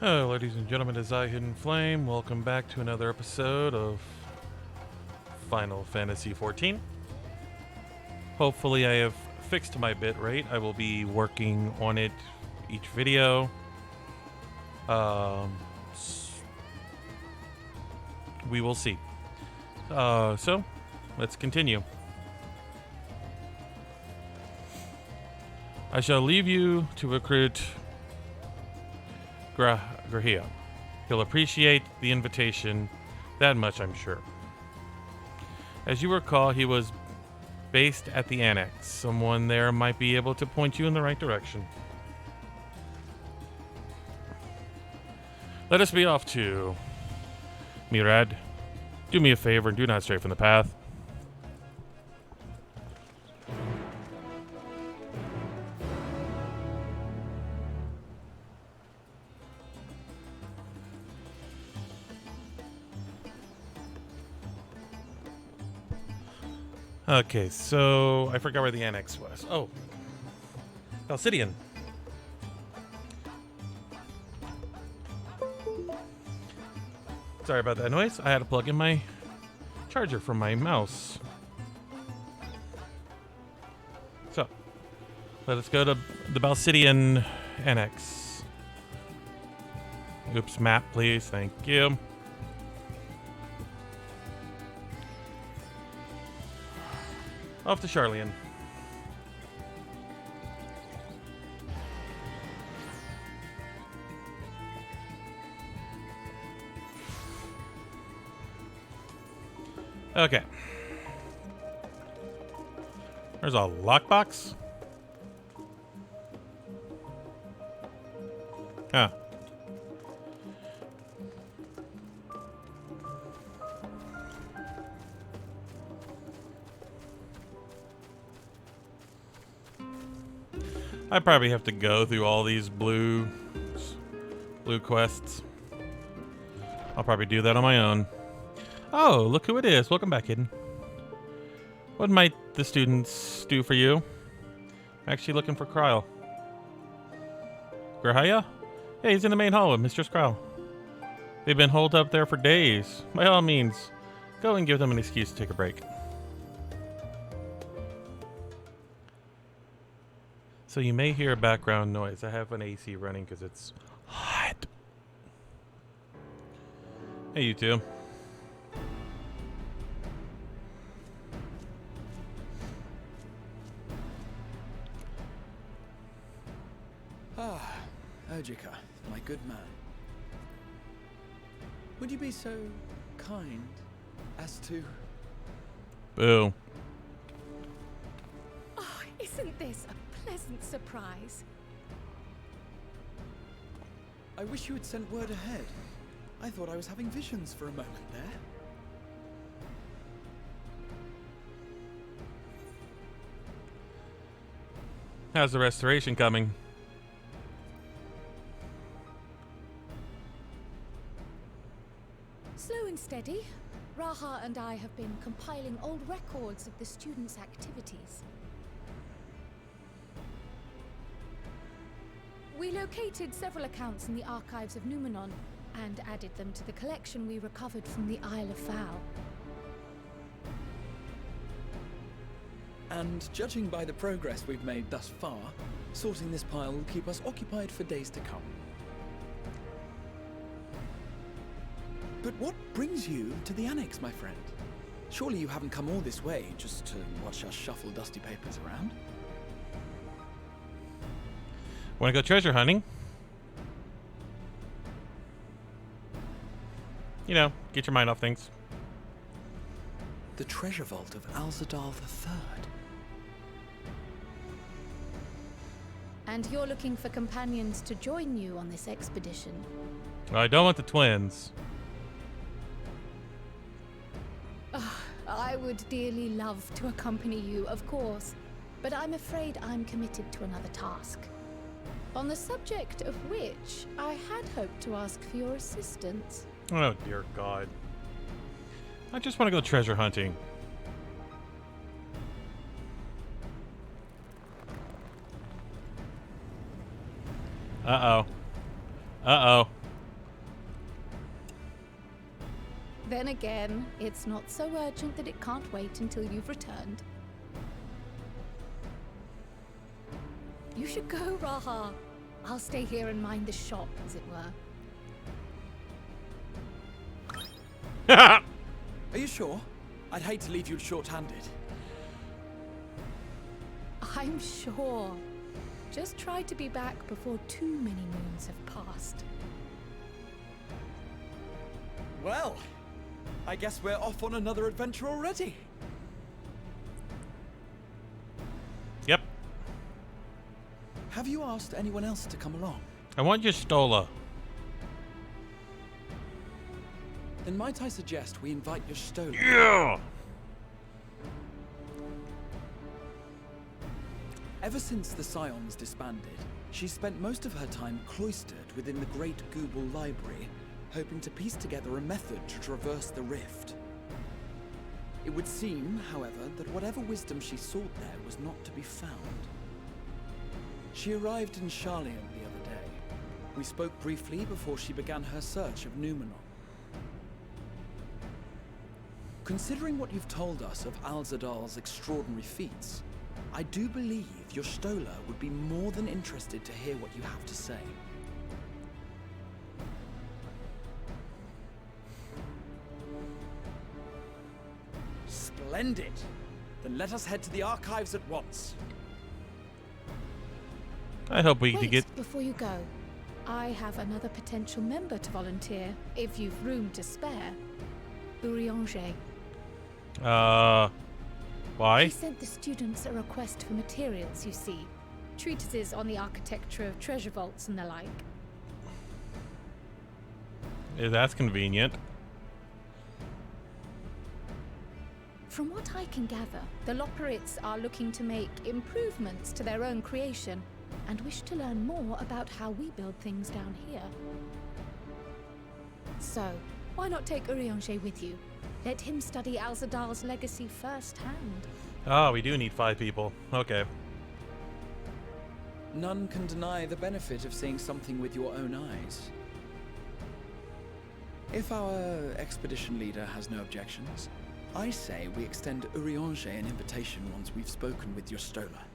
Hello, ladies and gentlemen, it is I, Hidden Flame. Welcome back to another episode of Final Fantasy XIV. Hopefully I have fixed my bit rate. I will be working on it each video. We will see. So, let's continue. I shall leave you to recruit Grahia. He'll appreciate the invitation, that much I'm sure. As you recall, he was based at the Annex. Someone there might be able to point you in the right direction. Let us be off to Mirad. Do me a favor and do not stray from the path. Okay, so I forgot where the annex was. Oh, Alcidian. Sorry about that noise. I had to plug in my charger from my mouse. So, let us go to the Balcidian Annex. Oops, map, please. Thank you. Off to Charlian. Okay. There's a lockbox. Huh. I probably have to go through all these blue quests. I'll probably do that on my own. Oh, look who it is. Welcome back, Hidden. What might the students do for you? I'm actually looking for Kryle. Grahia? Hey, he's in the main hall with Mistress Kryle. They've been holed up there for days. By all means, go and give them an excuse to take a break. So you may hear a background noise. I have an AC running because it's hot. Hey, you two. Ah, Urgica, my good man. Would you be so kind as to... Boo. Oh, isn't this a pleasant surprise? I wish you had sent word ahead. I thought I was having visions for a moment there. How's the restoration coming? Slow and steady. Raha and I have been compiling old records of the students' activities. We located several accounts in the archives of Numenon and added them to the collection we recovered from the Isle of Fowl. And judging by the progress we've made thus far, sorting this pile will keep us occupied for days to come. But what brings you to the Annex, my friend? Surely you haven't come all this way just to watch us shuffle dusty papers around? Want to go treasure hunting? You know, get your mind off things. The treasure vault of Alzadal III. And you're looking for companions to join you on this expedition. I don't want the twins. I would dearly love to accompany you, of course, but I'm afraid I'm committed to another task. On the subject of which, I had hoped to ask for your assistance. Oh, dear God. I just want to go treasure hunting. Uh-oh. Uh-oh. Then again, it's not so urgent that it can't wait until you've returned. You should go, Raha. I'll stay here and mind the shop, as it were. Are you sure? I'd hate to leave you short-handed. I'm sure. Just try to be back before too many moons have passed. Well, I guess we're off on another adventure already. Yep. Have you asked anyone else to come along? I want your Stola. Then might I suggest we invite your Stola? Yeah! Ever since the Scions disbanded, she spent most of her time cloistered within the Great Google Library, hoping to piece together a method to traverse the rift. It would seem, however, that whatever wisdom she sought there was not to be found. She arrived in Charlian the other day. We spoke briefly before she began her search of Numenor. Considering what you've told us of Alzadal's extraordinary feats, I do believe your Stola would be more than interested to hear what you have to say. Splendid! Then let us head to the archives at once. I hope we Wait, could get... before you go, I have another potential member to volunteer, if you've room to spare. Urianger. Why? He sent the students a request for materials, you see. Treatises on the architecture of treasure vaults and the like. Yeah, that's convenient. From what I can gather, the Loporrits are looking to make improvements to their own creation and wish to learn more about how we build things down here. So, why not take Urianger with you? Let him study Alzadal's legacy firsthand. Oh, we do need 5 people. Okay. None can deny the benefit of seeing something with your own eyes. If our expedition leader has no objections, I say we extend Urianger an invitation once we've spoken with your Stola.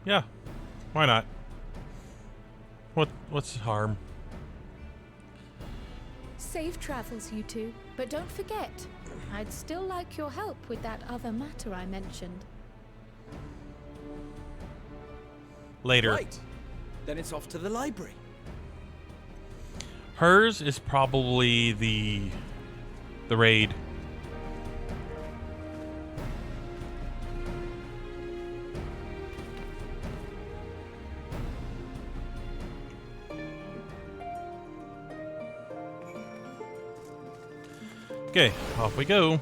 Yeah. Why not? What's the harm? Safe travels, you two. But don't forget, I'd still like your help with that other matter I mentioned. Later. Right. Then it's off to the library. Hers is probably the raid. Okay, off we go.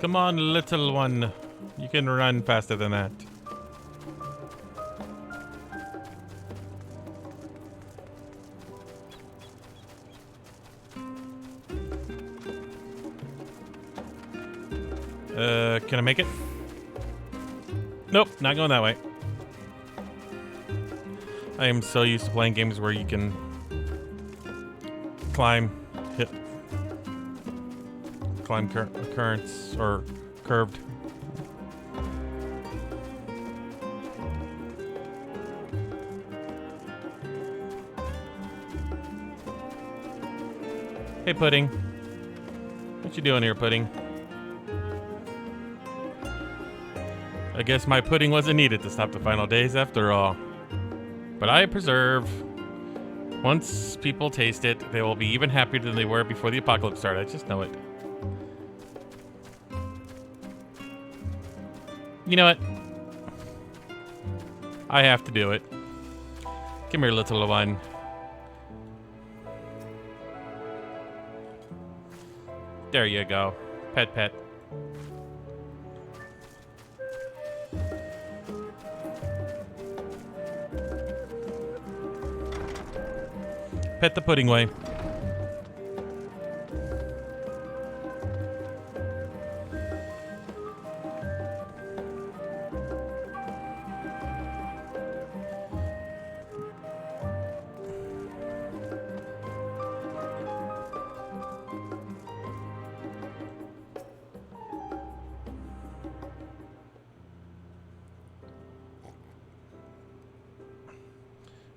Come on, little one. You can run faster than that. Can I make it? Nope, not going that way. I am so used to playing games where you can climb currents or curved. Hey, Pudding. What you doing here, Pudding? I guess my pudding wasn't needed to stop the final days after all. But I preserve. Once people taste it, they will be even happier than they were before the apocalypse started. I just know it. You know what? I have to do it. Come here, little one. There you go. Pet, pet. Pet the pudding way.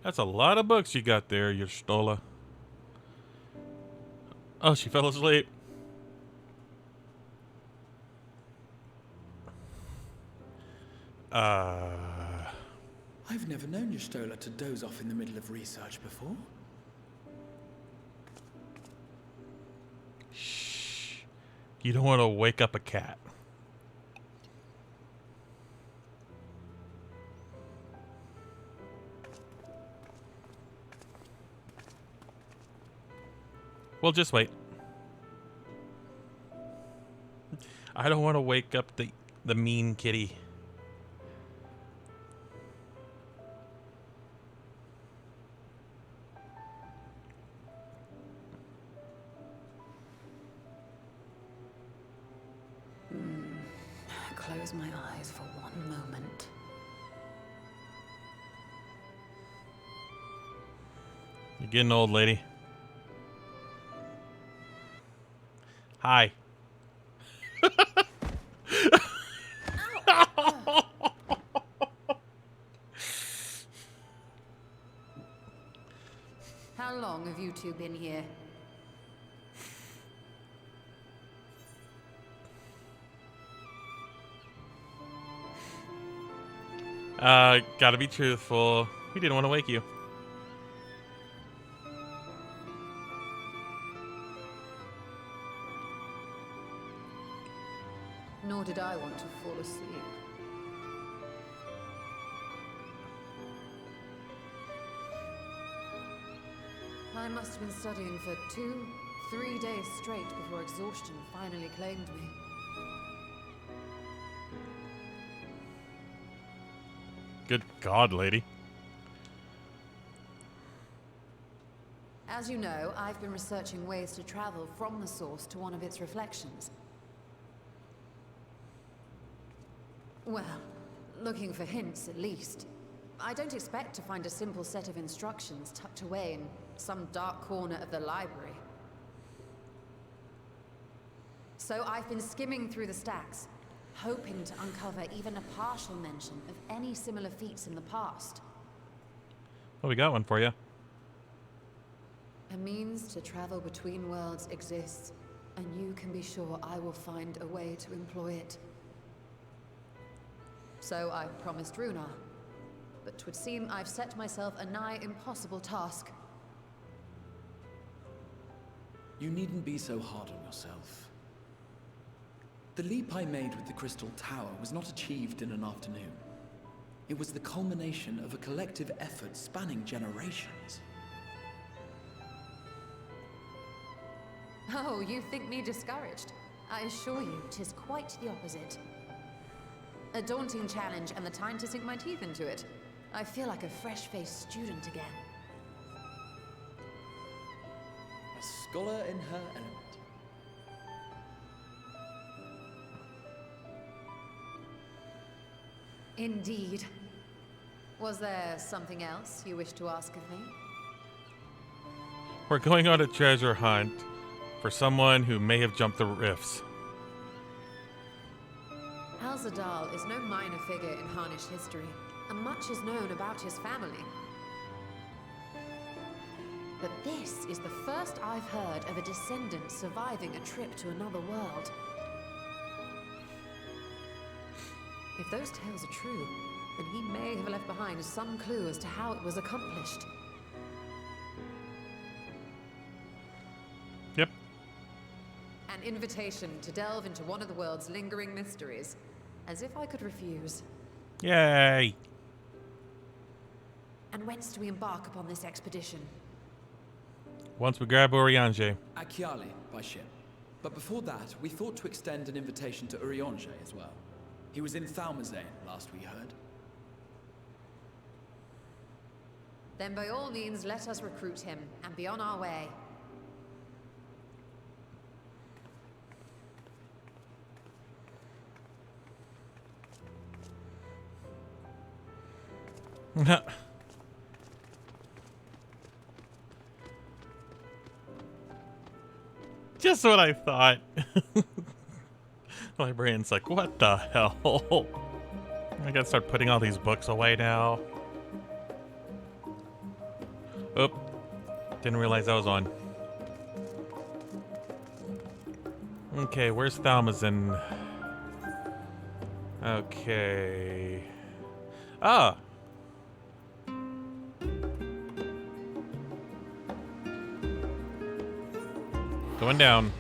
That's a lot of books you got there, Yerstola. Oh, she fell asleep. I've never known Yestola to doze off in the middle of research before. Shh. You don't want to wake up a cat. We'll just wait. I don't want to wake up the mean kitty. Close my eyes for one moment. You're getting old, lady. Hi. How long have you two been here? Gotta be truthful. We didn't want to wake you. Nor did I want to fall asleep. I must have been studying for 2-3 days straight before exhaustion finally claimed me. Good God, lady. As you know, I've been researching ways to travel from the source to one of its reflections. Well, looking for hints at least. I don't expect to find a simple set of instructions tucked away in some dark corner of the library. So I've been skimming through the stacks, hoping to uncover even a partial mention of any similar feats in the past. Well, we got one for you. A means to travel between worlds exists, and you can be sure I will find a way to employ it. So I promised Runar, but 'twould seem I've set myself a nigh impossible task. You needn't be so hard on yourself. The leap I made with the Crystal Tower was not achieved in an afternoon. It was the culmination of a collective effort spanning generations. Oh, you think me discouraged? I assure you, 'tis quite the opposite. A daunting challenge and the time to sink my teeth into it. I feel like a fresh-faced student again. A scholar in her element. Indeed. Was there something else you wish to ask of me? We're going on a treasure hunt for someone who may have jumped the rifts. Al-Zadal is no minor figure in Harnish history, and much is known about his family. But this is the first I've heard of a descendant surviving a trip to another world. If those tales are true, then he may have left behind some clue as to how it was accomplished. Yep. An invitation to delve into one of the world's lingering mysteries. As if I could refuse. Yay. And whence do we embark upon this expedition? Once we grab Urianger. Achiali by ship. But before that, we thought to extend an invitation to Urianger as well. He was in Thalmazane last we heard. Then by all means, let us recruit him and be on our way. Just what I thought. My brain's like, what the hell? I gotta start putting all these books away now. Oh, didn't realize I was on. Okay, where's Thalmazin? Okay. Ah! Going down.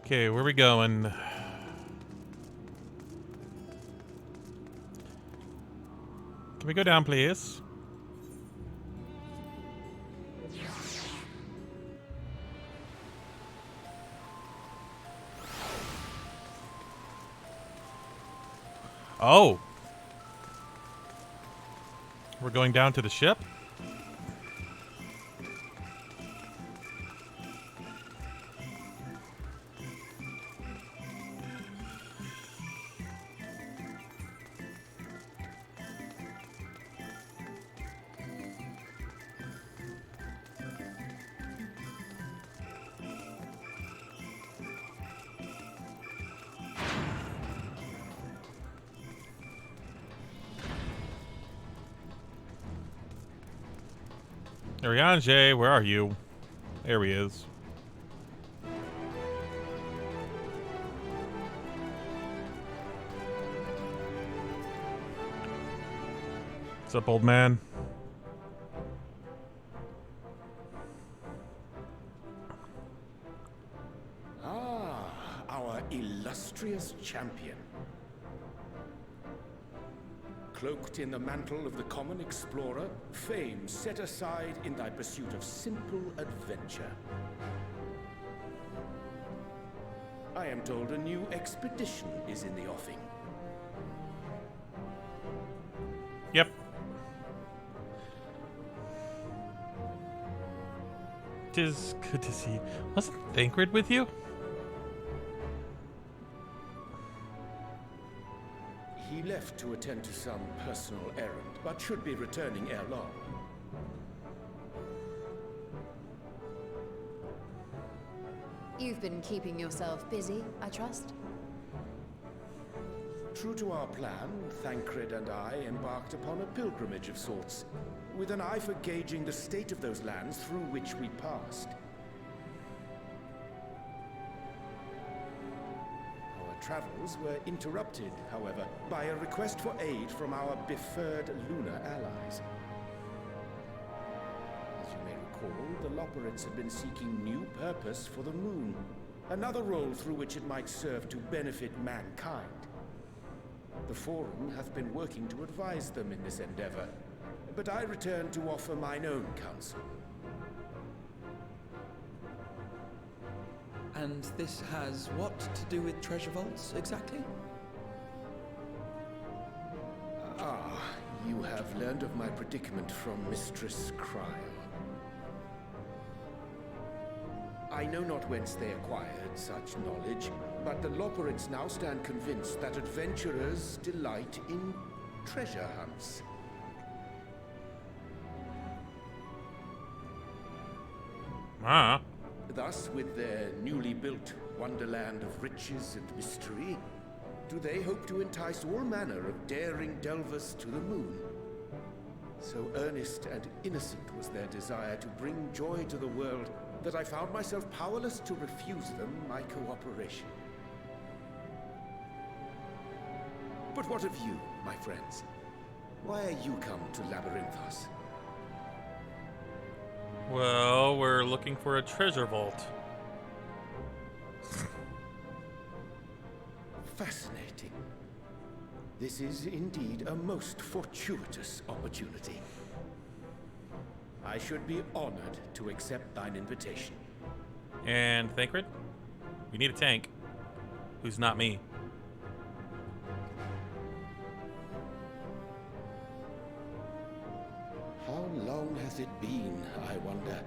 Okay, where are we going? Can we go down, please? Oh! We're going down to the ship? Arianje, where are you? There he is. What's up, old man? Ah, our illustrious champion. Cloaked in the mantle of the common explorer, fame set aside in thy pursuit of simple adventure. I am told a new expedition is in the offing. Yep. Tis good to see. Wasn't Thancred with you? He left to attend to some personal errand, but should be returning ere long. You've been keeping yourself busy, I trust? True to our plan, Thancred and I embarked upon a pilgrimage of sorts, with an eye for gauging the state of those lands through which we passed. Our travels were interrupted, however, by a request for aid from our befurred lunar allies. As you may recall, the Loperids had been seeking new purpose for the moon, another role through which it might serve to benefit mankind. The Forum hath been working to advise them in this endeavor, but I return to offer mine own counsel. And this has what to do with treasure vaults, exactly? Ah, you have learned of my predicament from Mistress Cryle. I know not whence they acquired such knowledge, but the Loperids now stand convinced that adventurers delight in treasure hunts. Ah. Thus, with their newly built wonderland of riches and mystery, do they hope to entice all manner of daring delvers to the moon. So earnest and innocent was their desire to bring joy to the world that I found myself powerless to refuse them my cooperation. But what of you, my friends? Why are you come to Labyrinthos? Well, we're looking for a treasure vault. Fascinating. This is indeed a most fortuitous opportunity. I should be honored to accept thine invitation. And Thancred? We need a tank. Who's not me. How long hath it been, I wonder,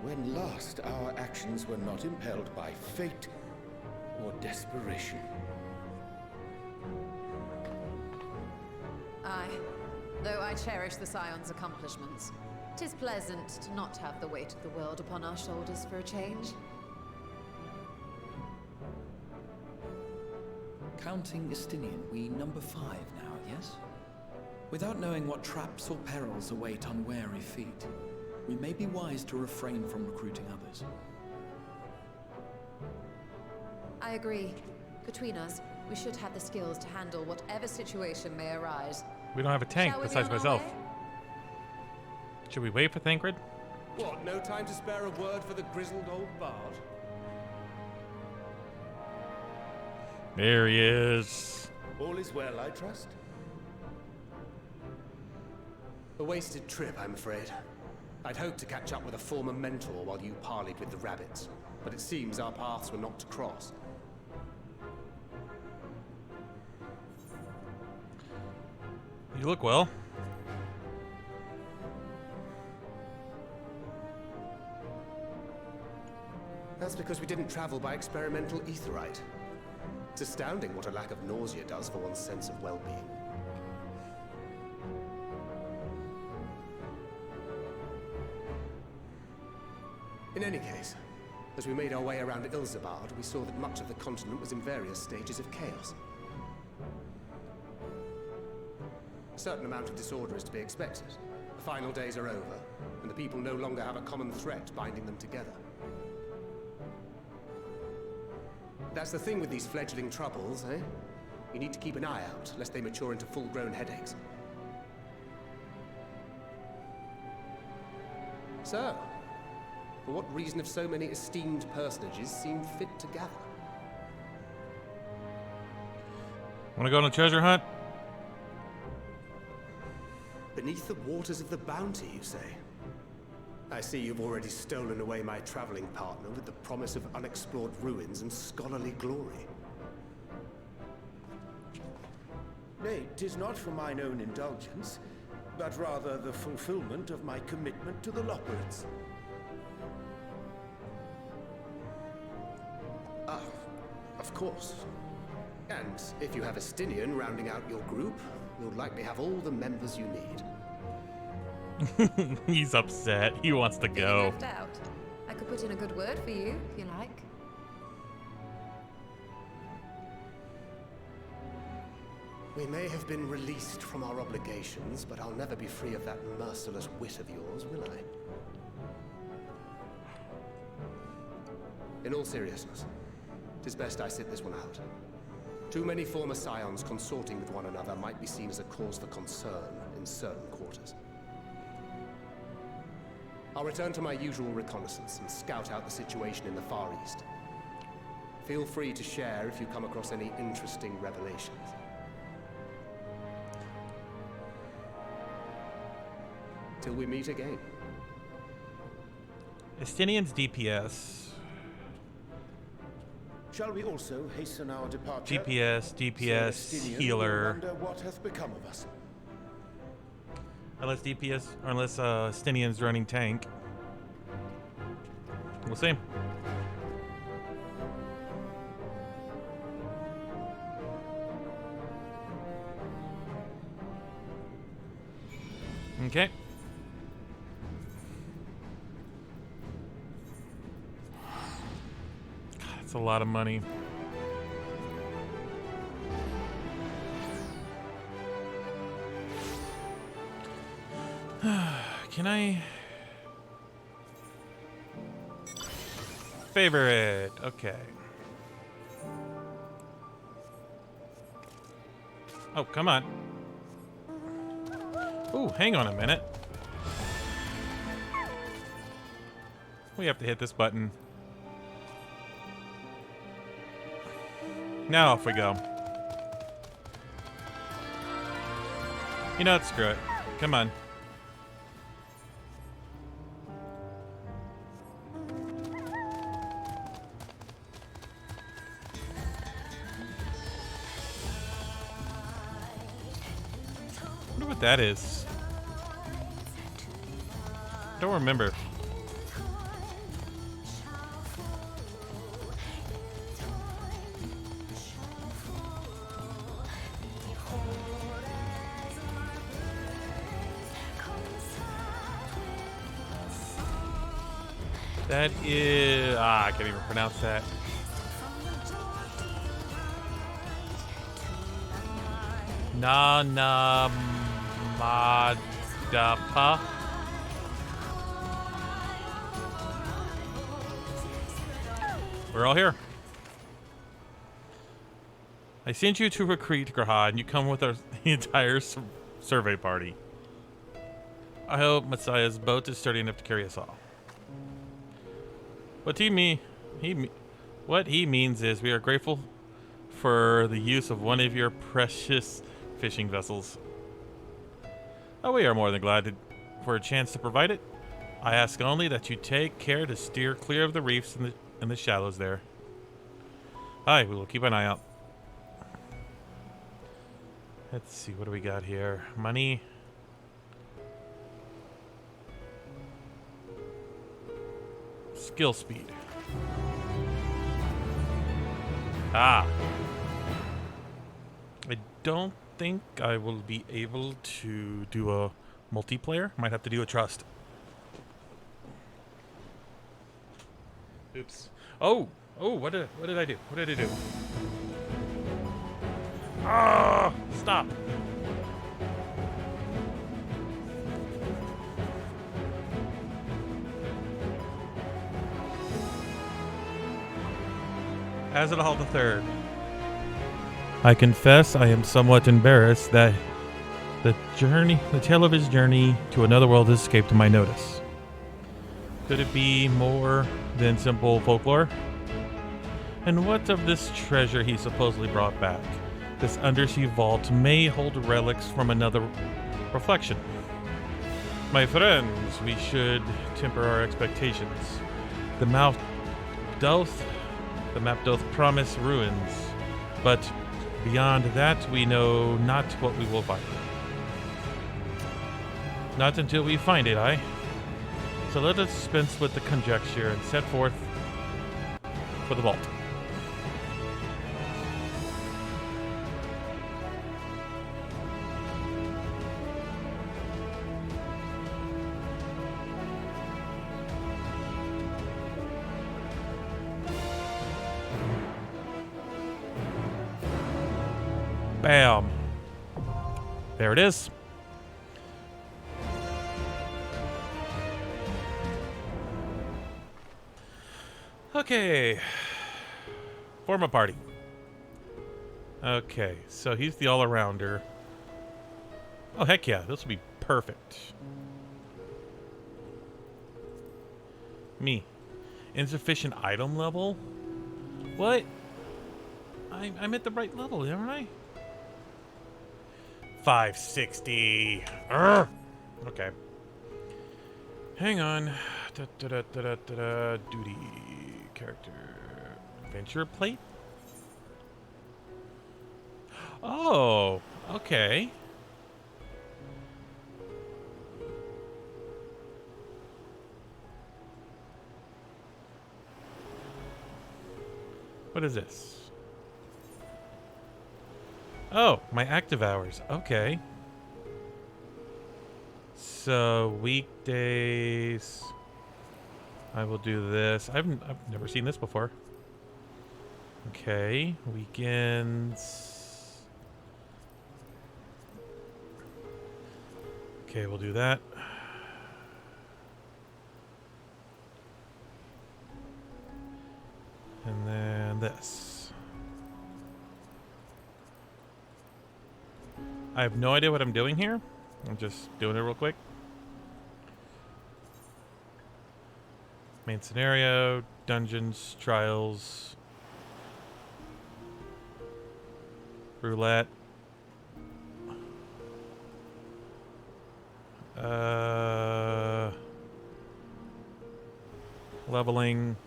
when last our actions were not impelled by fate or desperation? Aye. Though I cherish the Scion's accomplishments, 'tis pleasant to not have the weight of the world upon our shoulders for a change. Counting Estinian, we number 5 now, yes? Without knowing what traps or perils await unwary feet, we may be wise to refrain from recruiting others. I agree. Between us, we should have the skills to handle whatever situation may arise. We don't have a tank Shall we be besides on our myself. way? Should we wait for Thancred? What, no time to spare a word for the grizzled old bard? There he is. All is well, I trust? A wasted trip, I'm afraid. I'd hoped to catch up with a former mentor while you parleyed with the rabbits, but it seems our paths were not to cross. You look well. That's because we didn't travel by experimental etherite. It's astounding what a lack of nausea does for one's sense of well-being. In any case, as we made our way around Ilzabard, we saw that much of the continent was in various stages of chaos. A certain amount of disorder is to be expected. The final days are over, and the people no longer have a common threat binding them together. That's the thing with these fledgling troubles, eh? You need to keep an eye out, lest they mature into full-grown headaches. So, for what reason have so many esteemed personages seemed fit to gather? Want to go on a treasure hunt? Beneath the waters of the Bounty, you say? I see you've already stolen away my traveling partner with the promise of unexplored ruins and scholarly glory. Nay, 'tis not for mine own indulgence, but rather the fulfillment of my commitment to the Loporits. Ah, of course. And if you have Estinian rounding out your group, you'll likely have all the members you need. He's upset. He wants to Feeling go. left out. I could put in a good word for you, if you like. We may have been released from our obligations, but I'll never be free of that merciless wit of yours, will I? In all seriousness, 'tis best I sit this one out. Too many former scions consorting with one another might be seen as a cause for concern in certain quarters. I'll return to my usual reconnaissance and scout out the situation in the Far East. Feel free to share if you come across any interesting revelations. Till we meet again. Estinian's DPS. Shall we also hasten our departure? DPS, Sir DPS, Estinian will healer. wonder what hath become of us. Unless DPS, or unless Estinian's running tank. We'll see. Okay. God, that's a lot of money. Can I? Favorite. Okay. Oh, come on. Ooh, hang on a minute. We have to hit this button. Now off we go. You know what? Screw it. Come on. Wonder what that is. Don't remember. That is... I can't even pronounce that. Na Madapa. We're all here. I sent you to recruit Graha, and you come with the entire survey party. I hope Messiah's boat is sturdy enough to carry us all. What he means is we are grateful for the use of one of your precious fishing vessels. Oh, we are more than glad for a chance to provide it. I ask only that you take care to steer clear of the reefs and the shallows there. Aye, we will keep an eye out. Let's see, what do we got here? Money. Skill speed. Ah. I don't think I will be able to do a multiplayer. Might have to do a trust. Oops. Oh, what did I do? What did I do? Ah, stop. Azadal III. I confess I am somewhat embarrassed that the tale of his journey to another world has escaped my notice. Could it be more than simple folklore? And what of this treasure he supposedly brought back? This undersea vault may hold relics from another reflection. My friends, we should temper our expectations. The map doth promise ruins, but beyond that we know not what we will find. Not until we find it, aye? So let us dispense with the conjecture and set forth for the vault. Bam. There it is. Okay. Form a party. Okay, so he's the all-arounder. Oh, heck yeah. This will be perfect. Me. Insufficient item level? What? I'm at the right level, aren't I? 560. Urgh. Okay. Hang on. Duty. Character. Adventure plate? Oh, okay. What is this? Oh, my active hours. Okay. So weekdays, I will do this. I've never seen this before. Okay, weekends. Okay, we'll do that. And then this. I have no idea what I'm doing here. I'm just doing it real quick. Main scenario, dungeons, trials, roulette. Leveling.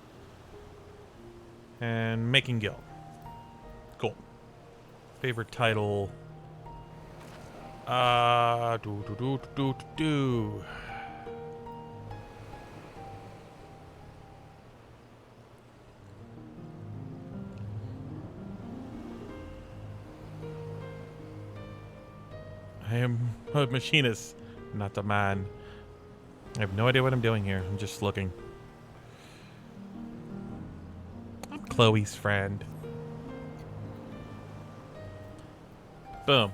And making guild. Cool. Favorite title. Do. I am a machinist, not a man. I have no idea what I'm doing here. I'm just looking. Chloe's friend. Boom.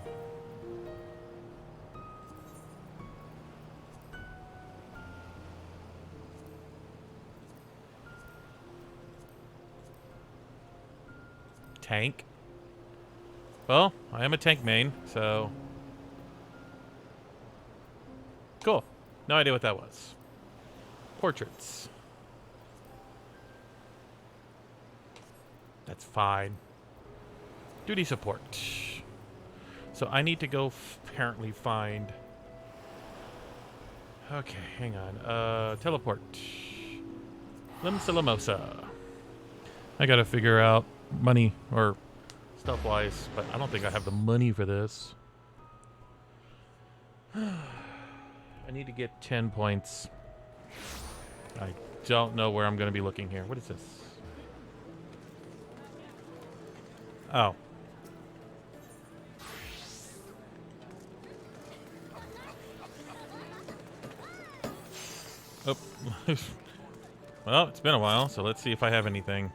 Tank. Well, I am a tank main, so... Cool. No idea what that was. Portraits. That's fine. Duty support. So I need to go apparently find... Okay, hang on. Teleport. Limsa. I gotta figure out money or stuff-wise, but I don't think I have the money for this. I need to get 10 points. I don't know where I'm going to be looking here. What is this? Oh. Oh. Well, it's been a while, so let's see if I have anything.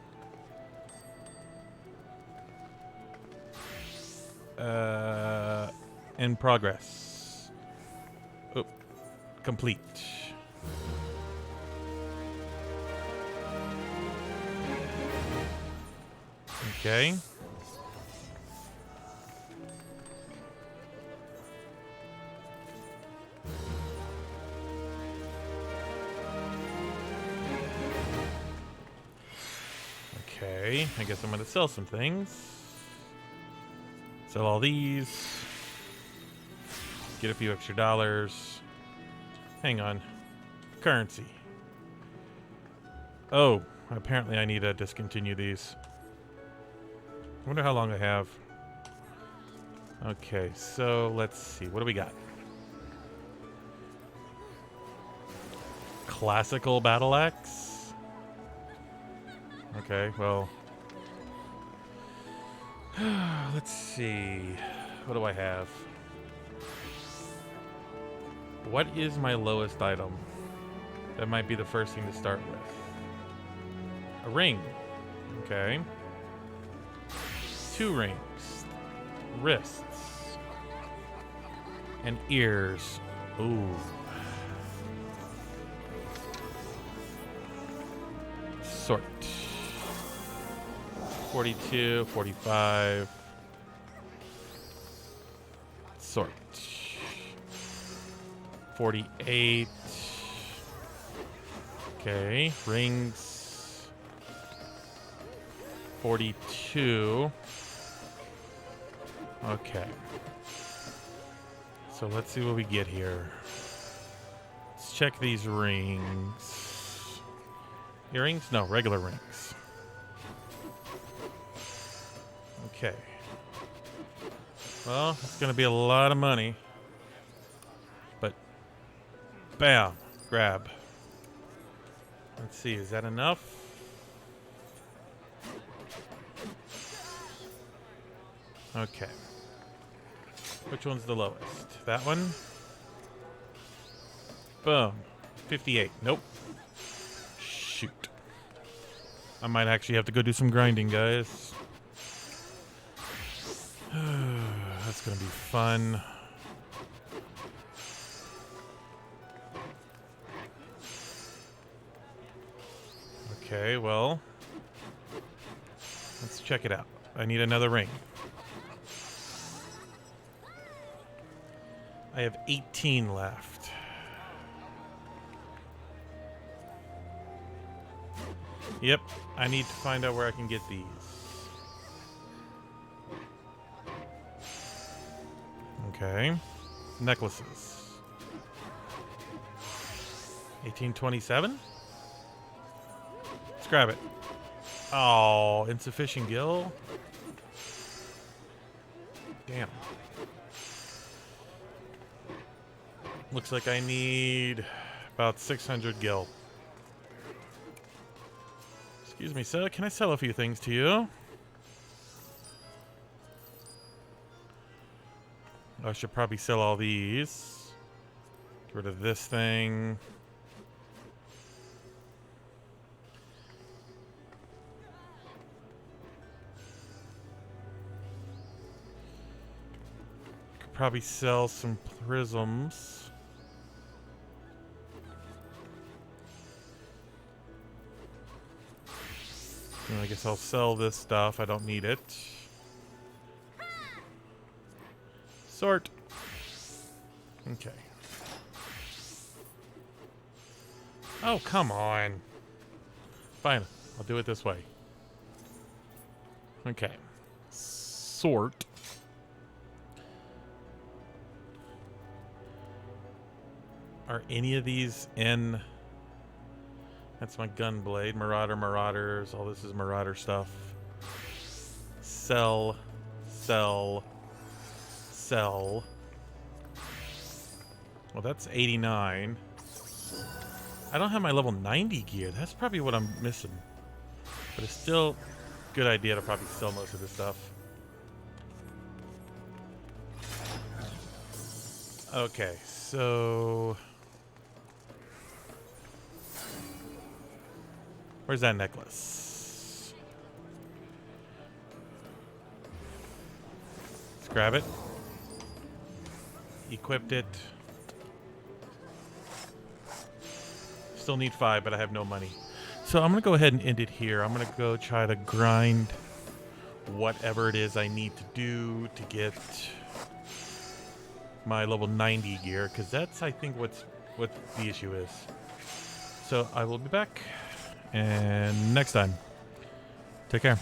In progress. Oh. Complete. Okay. Okay, I guess I'm gonna sell some things. Sell all these. Get a few extra dollars. Hang on. Currency. Oh, apparently I need to discontinue these. I wonder how long I have. Okay, so let's see. What do we got? Classical battle axe? Okay, well. Let's see. What do I have? What is my lowest item? That might be the first thing to start with. A ring. Okay. 2 rings. Wrists. And ears. Ooh. Sort. 42, 45. Sort. 48. Okay, rings. 42. Okay. So let's see what we get here. Let's check these rings. Earrings? No, regular rings. Okay. Well, it's going to be a lot of money. But, bam, grab. Let's see, is that enough? Okay. Which one's the lowest? That one? Boom. 58. Nope. Shoot. I might actually have to go do some grinding, guys. That's gonna be fun. Okay, well, let's check it out. I need another ring. I have 18 left. Yep, I need to find out where I can get these. Okay, necklaces. 1827? Let's grab it. Oh, insufficient gil? Damn. Looks like I need about 600 gil. Excuse me, sir. Can I sell a few things to you? I should probably sell all these. Get rid of this thing. probably sell some prisms. And I guess I'll sell this stuff. I don't need it. Sort. Okay. Oh, come on. Fine. I'll do it this way. Okay. Sort. Are any of these in... That's my gun blade. Marauders. All this is marauder stuff. Sell. Sell. Sell. Well, that's 89. I don't have my level 90 gear. That's probably what I'm missing. But it's still a good idea to probably sell most of this stuff. Okay, so... Where's that necklace? Let's grab it. Equipped it. Still need 5, but I have no money. So I'm going to go ahead and end it here. I'm going to go try to grind whatever it is I need to do to get my level 90 gear, because that's, I think, what the issue is. So I will be back, and next time. Take care.